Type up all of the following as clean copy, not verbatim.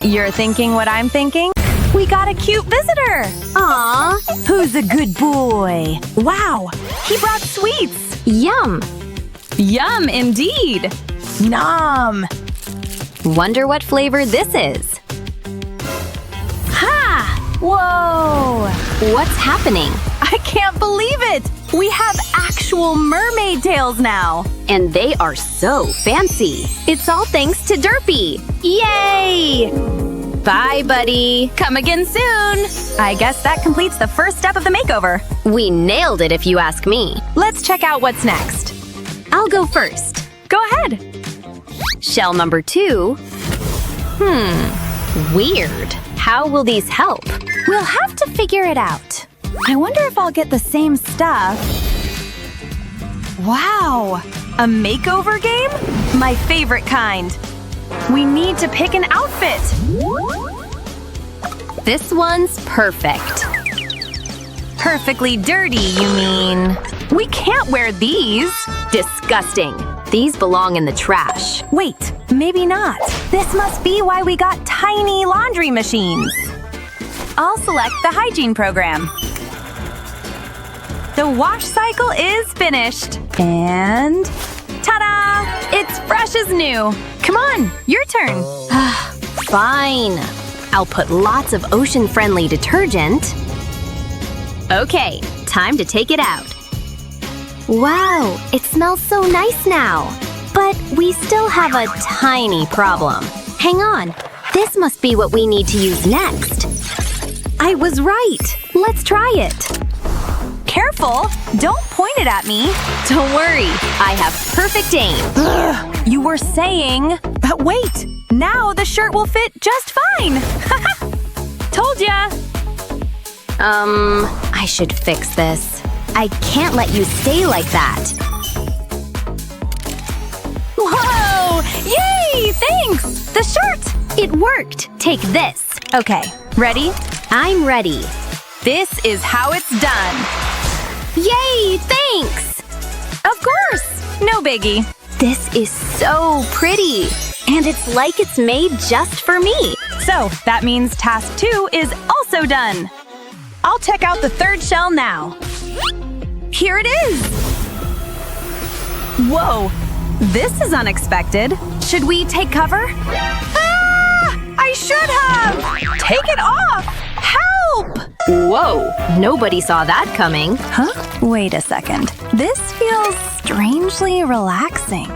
You're thinking what I'm thinking? We got a cute visitor! Aw, Who's a good boy? Wow, he brought sweets! yum! Yum indeed! Nom! Wonder what flavor this is. Ha! Whoa! What's happening? I can't believe it! We have actual mermaid tails now! And they are so fancy. It's all thanks to Derpy. Yay! Bye, buddy. Come again soon! I guess that completes the first step of the makeover. We nailed it if you ask me. Let's check out what's next. I'll go first. Go ahead! Shell number 2. Weird. How will these help? We'll have to figure it out. I wonder if I'll get the same stuff. Wow! A makeover game? My favorite kind. We need to pick an outfit. This one's perfect. Perfectly dirty, you mean? We can't wear these. Disgusting. These belong in the trash. Wait, maybe not. This must be why we got tiny laundry machines. I'll select the hygiene program. The wash cycle is finished. And ta-da! It's fresh as new. Come on, your turn. Fine. I'll put lots of ocean-friendly detergent. Okay, time to take it out. Wow, it smells so nice now. But we still have a tiny problem. Hang on, this must be what we need to use next. I was right. Let's try it. Careful, don't point it at me. Don't worry, I have perfect aim. You were saying… But wait, now the shirt will fit just fine. Told ya. I should fix this. I can't let you stay like that. Whoa! Yay! Thanks! The shirt! It worked. Take this. Okay, ready? I'm ready. This is how it's done. Yay! Thanks! Of course! No biggie. This is so pretty. And it's like it's made just for me. So, that means task 2 is also done. I'll check out the third shell now. Here it is! Whoa! This is unexpected. Should we take cover? Ah! I should have! Take it off! Help! Whoa! Nobody saw that coming. Huh? Wait a second. This feels strangely relaxing.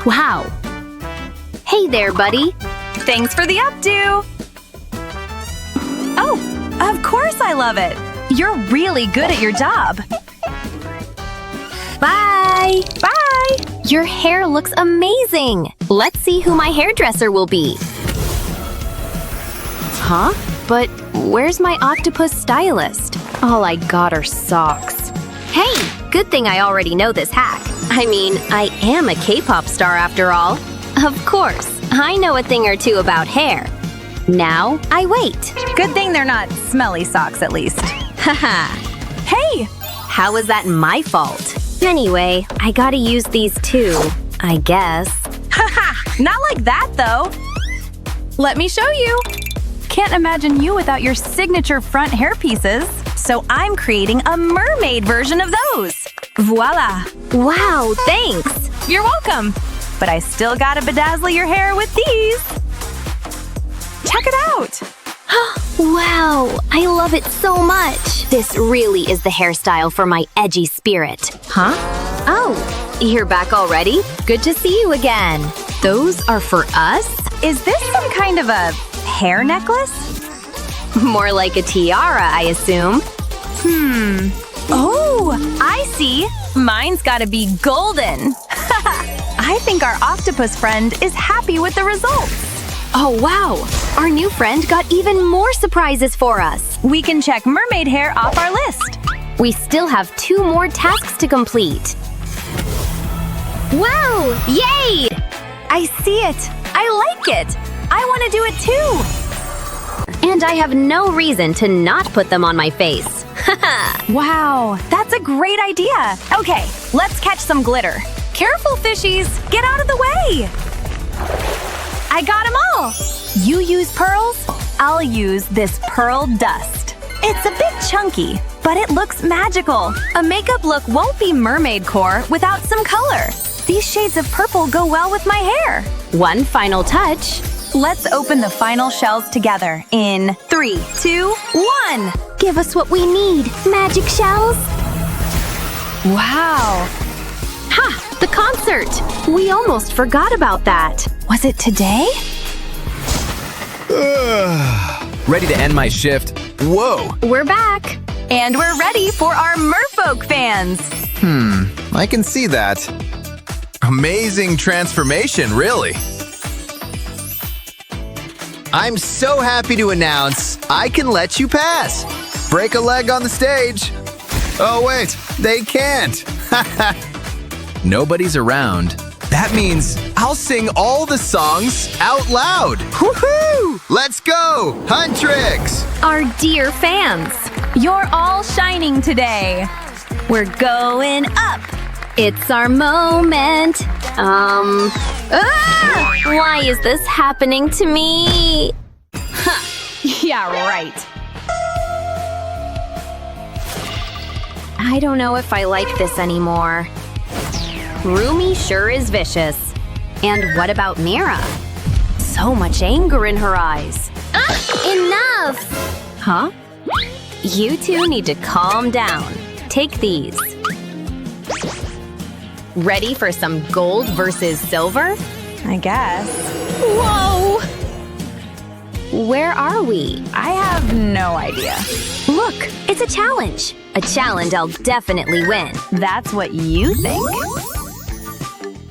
Wow. Hey there, buddy. Thanks for the updo! Oh, of course I love it! You're really good at your job. Bye! Bye! Your hair looks amazing! Let's see who my hairdresser will be. Huh? But where's my octopus stylist? All I got are socks. Hey! Good thing I already know this hack. I mean, I am a K-pop star after all. Of course, I know a thing or two about hair. Now, I wait. Good thing they're not smelly socks, at least. Haha. Hey! How was that my fault? Anyway, I gotta use these too, I guess. Haha! Not like that, though! Let me show you! Can't imagine you without your signature front hairpieces, so I'm creating a mermaid version of those! Voila! Wow, thanks! You're welcome! But I still gotta bedazzle your hair with these! Check it out! Wow, I love it so much! This really is the hairstyle for my edgy spirit. Huh? Oh, you're back already? Good to see you again. Those are for us? Is this some kind of a hair necklace? More like a tiara, I assume. Oh, I see! Mine's gotta be golden! I think our octopus friend is happy with the results! Oh wow! Our new friend got even more surprises for us! We can check mermaid hair off our list! We still have 2 more tasks to complete. Wow! Yay! I see it! I like it! I want to do it too! And I have no reason to not put them on my face. Haha! Wow, that's a great idea! Okay, let's catch some glitter. Careful, fishies! Get out of the way! I got them all! You use pearls? I'll use this pearl dust. It's a bit chunky, but it looks magical. A makeup look won't be mermaid core without some color. These shades of purple go well with my hair. One final touch. Let's open the final shells together in 3, 2, 1. Give us what we need, magic shells. Wow. Ha! The concert! We almost forgot about that. Was it today? Ready to end my shift. Whoa! We're back. And we're ready for our merfolk fans. I can see that. Amazing transformation, really. I'm so happy to announce I can let you pass. Break a leg on the stage. Oh, wait, they can't. Nobody's around. That means I'll sing all the songs out loud. Woohoo! Let's go! Hunt tricks! Our dear fans. You're all shining today. We're going up. It's our moment. Why is this happening to me? Yeah, right. I don't know if I like this anymore. Rumi sure is vicious. And what about Mira? So much anger in her eyes. Enough! Huh? You two need to calm down. Take these. Ready for some gold versus silver? I guess. Whoa! Where are we? I have no idea. Look, it's a challenge. A challenge I'll definitely win. That's what you think.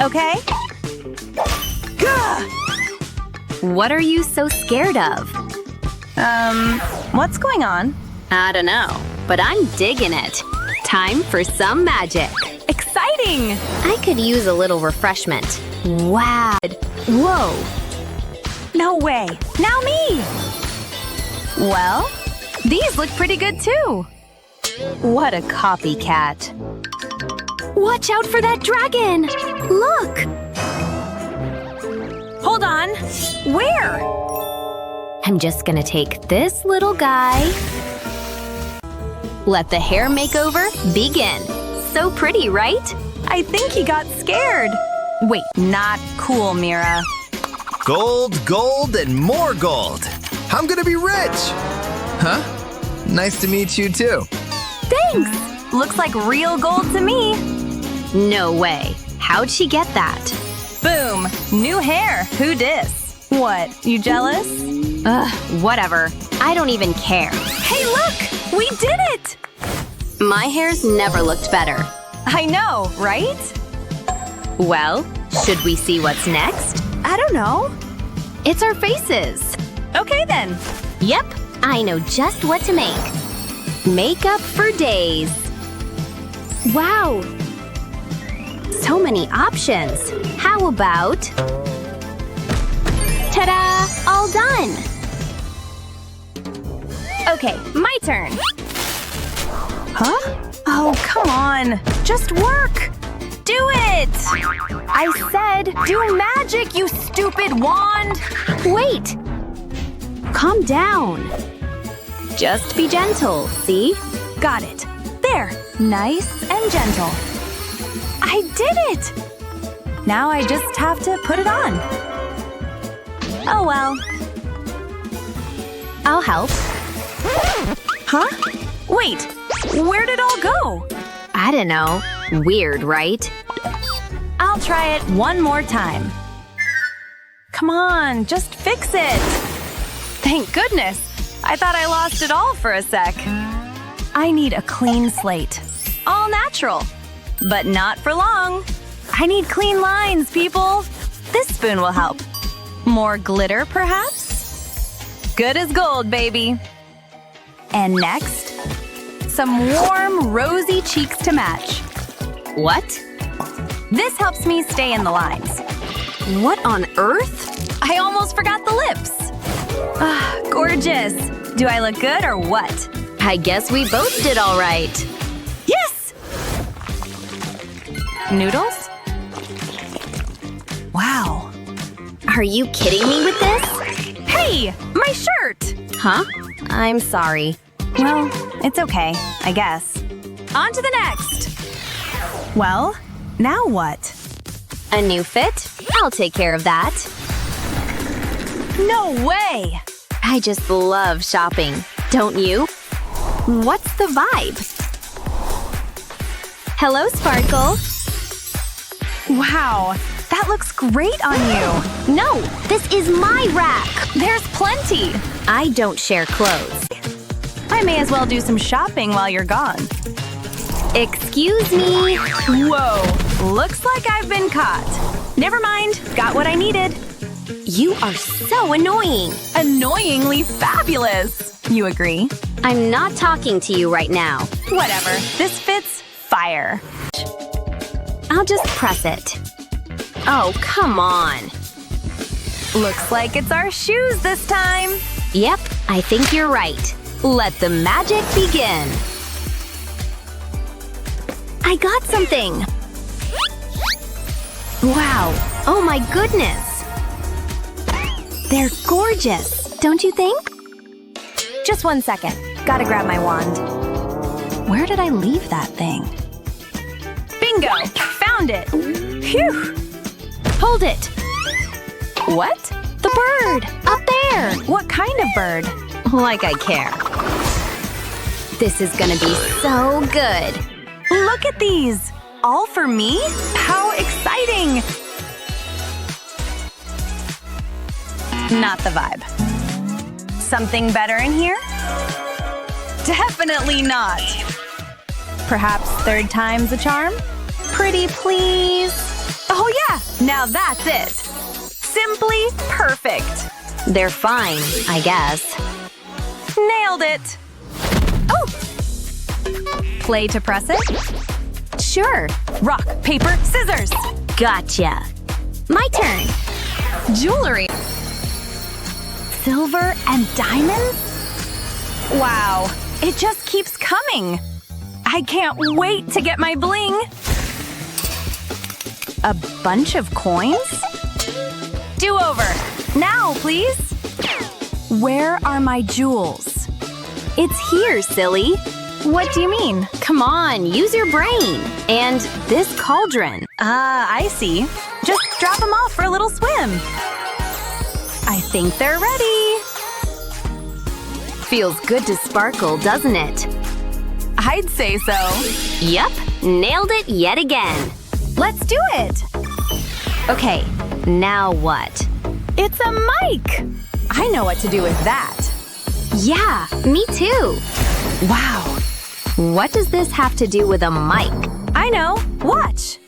Okay. Gah! What are you so scared of? What's going on? I don't know, but I'm digging it. Time for some magic. Exciting! I could use a little refreshment. Wow. Whoa. No way. Now me! Well, these look pretty good too. What a copycat. Watch out for that dragon! Look! Hold on. Where? I'm just gonna take this little guy. Let the hair makeover begin. So pretty, right? I think he got scared. Wait, not cool, Mira. Gold, gold, and more gold. I'm gonna be rich. Huh? Nice to meet you too. Thanks! Looks like real gold to me. No way. How'd she get that? Boom! New hair. Who dis? What, you jealous? Whatever. I don't even care. Hey, look! We did it! My hair's never looked better. I know, right? Well, should we see what's next? I don't know. It's our faces. Okay then. Yep, I know just what to make. Makeup for days. Wow. So many options. How about… Ta-da! All done. Okay, my turn. Huh? Oh, come on. Just work. Do it! I said, do magic, you stupid wand! Wait! Calm down. Just be gentle, see? Got it. There. Nice and gentle. I did it! Now I just have to put it on. Oh well. I'll help. Huh? Wait, where'd it all go? I don't know. Weird, right? I'll try it one more time. Come on, just fix it. Thank goodness. I thought I lost it all for a sec. I need a clean slate. All natural. But not for long. I need clean lines, people. This spoon will help. More glitter, perhaps? Good as gold, baby. And next, some warm, rosy cheeks to match. What? This helps me stay in the lines. What on earth? I almost forgot the lips. Ah, gorgeous. Do I look good or what? I guess we both did all right. Yes! Noodles? Wow. Are you kidding me with this? Hey, my shirt! Huh? I'm sorry. Well, it's okay, I guess. On to the next! Well, now what? A new fit? I'll take care of that. No way! I just love shopping. Don't you? What's the vibe? Hello, Sparkle. Wow, that looks great on you. No, this is my rack. There's plenty. I don't share clothes. I may as well do some shopping while you're gone. Excuse me. Whoa, looks like I've been caught. Never mind, got what I needed. You are so annoying. Annoyingly fabulous. You agree? I'm not talking to you right now. Whatever, this fits fire. I'll just press it. Oh, come on. Looks like it's our shoes this time. Yep, I think you're right. Let the magic begin. I got something. Wow, oh my goodness. They're gorgeous, don't you think? Just 1 second. Gotta grab my wand. Where did I leave that thing? Bingo! Found it! Phew! Hold it! What? The bird, up there. What kind of bird? Like I care. This is gonna be so good. Look at these! All for me? How exciting! Not the vibe. Something better in here? Definitely not. Perhaps third time's a charm? Pretty please? Oh yeah, now that's it. Simply perfect. They're fine, I guess. Nailed it. Oh! Play to press it? Sure. Rock, paper, scissors. Gotcha. My turn. Jewelry. Silver and diamonds? Wow, it just keeps coming. I can't wait to get my bling. A bunch of coins? Do over. Now, please. Where are my jewels? It's here, silly. What do you mean? Come on, use your brain. And this cauldron. I see. Just drop them off for a little swim. I think they're ready. Feels good to sparkle, doesn't it? I'd say so. Yup, nailed it yet again. Let's do it. Okay, now what? It's a mic. I know what to do with that. Yeah, me too. Wow. What does this have to do with a mic? I know. Watch.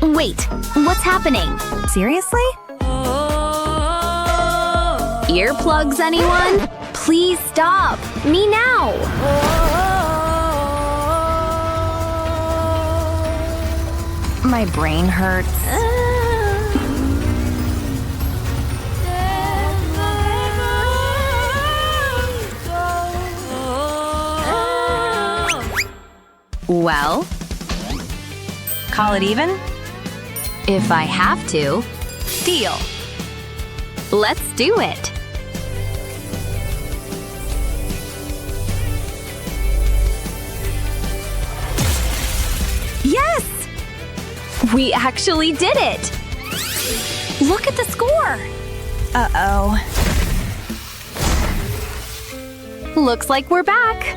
Wait, what's happening? Seriously? Earplugs, anyone? Please stop. Me now. My brain hurts. Well, Call it even? if I have to, Deal. let's do it. Yes! We actually did it. Look at the score. Uh-oh. Looks like we're back.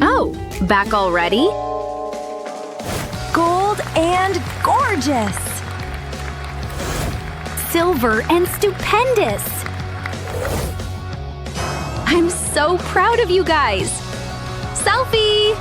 Oh, back already? Gold and gorgeous. Silver and stupendous. I'm so proud of you guys. Selfie!